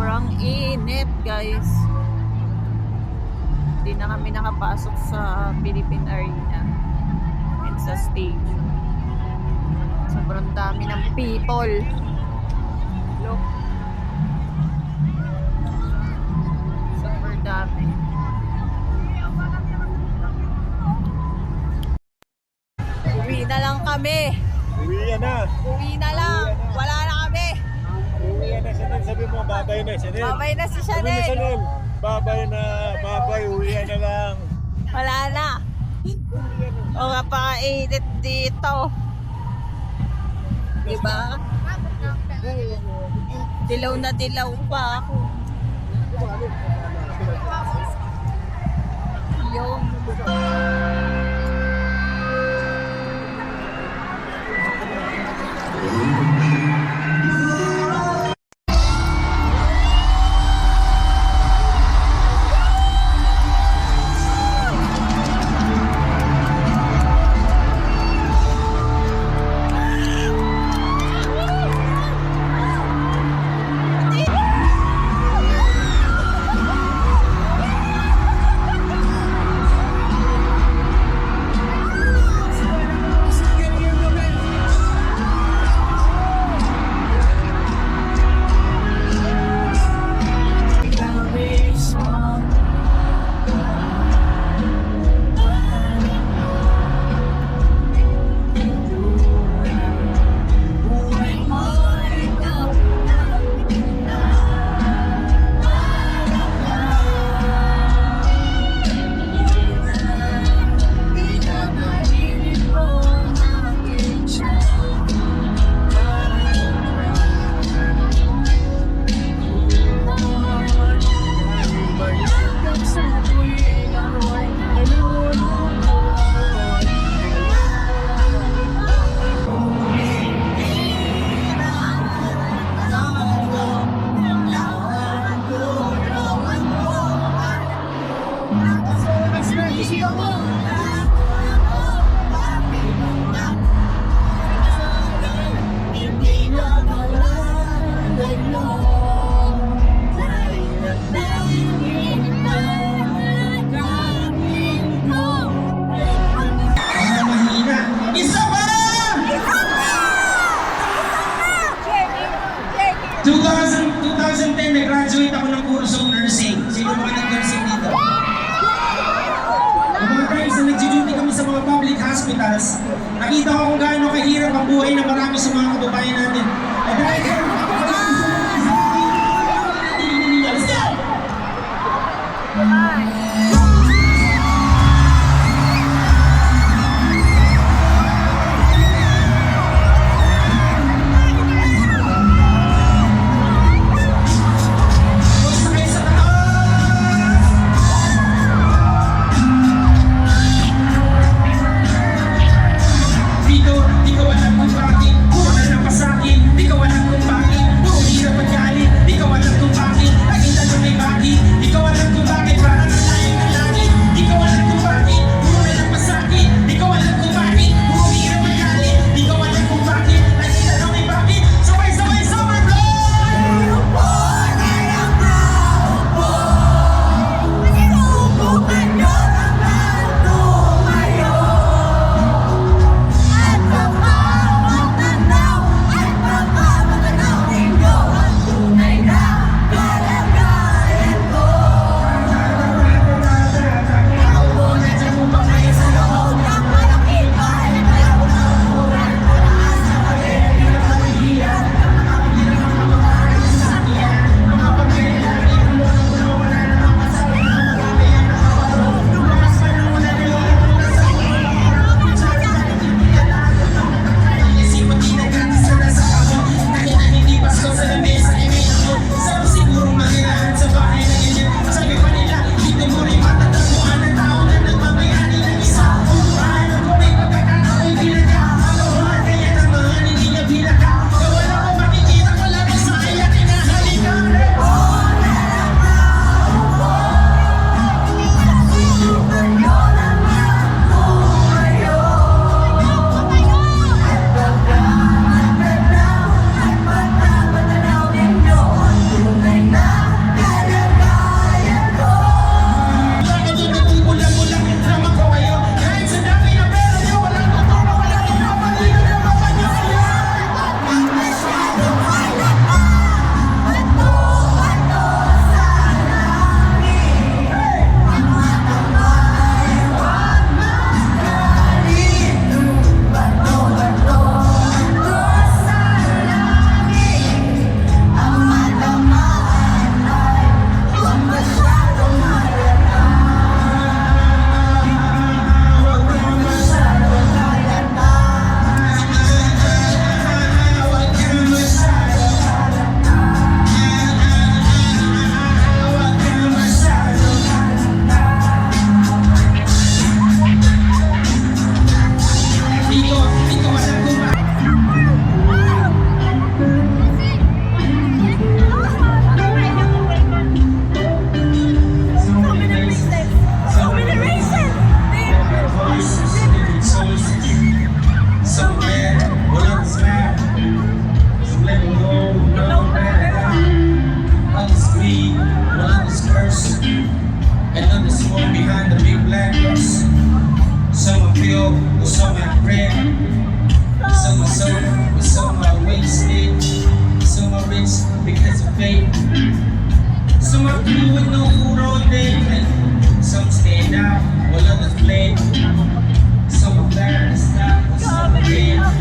Sobrang init, guys. Hindi na kami nakapasok sa Philippine Arena and sa stage. Sobrang dami ng people. Look. Super dami. Uwi na lang kami. Uwi na. Uwi na lang. Wala na kami. Uwi na, Chanel. Sabi mo, babay na, Chanel. Babay na si Sabi mo, Chanel. Chanel. Babay na. Babay, uwi na lang. Wala na. O napaka-init dito. Diba? Dilaw na dilaw pa ako. Yung nag-graduate ako ng course of nursing. Sino ba nag-nursing dito? Mga guys, na nag-duty kami sa mga public hospitals, nakita ko kung gaano kahirap ang buhay ng marami sa mga kababayan natin. Let's go! Di ko alam kung bakit, wala na pa sa'kin. Di ko alam kung bakit. Some are red, some are sober, some are wasted. Some are rich because of fate. Some are through with no food all day. Some stand out while others play. Some are bad and stop, some are dead.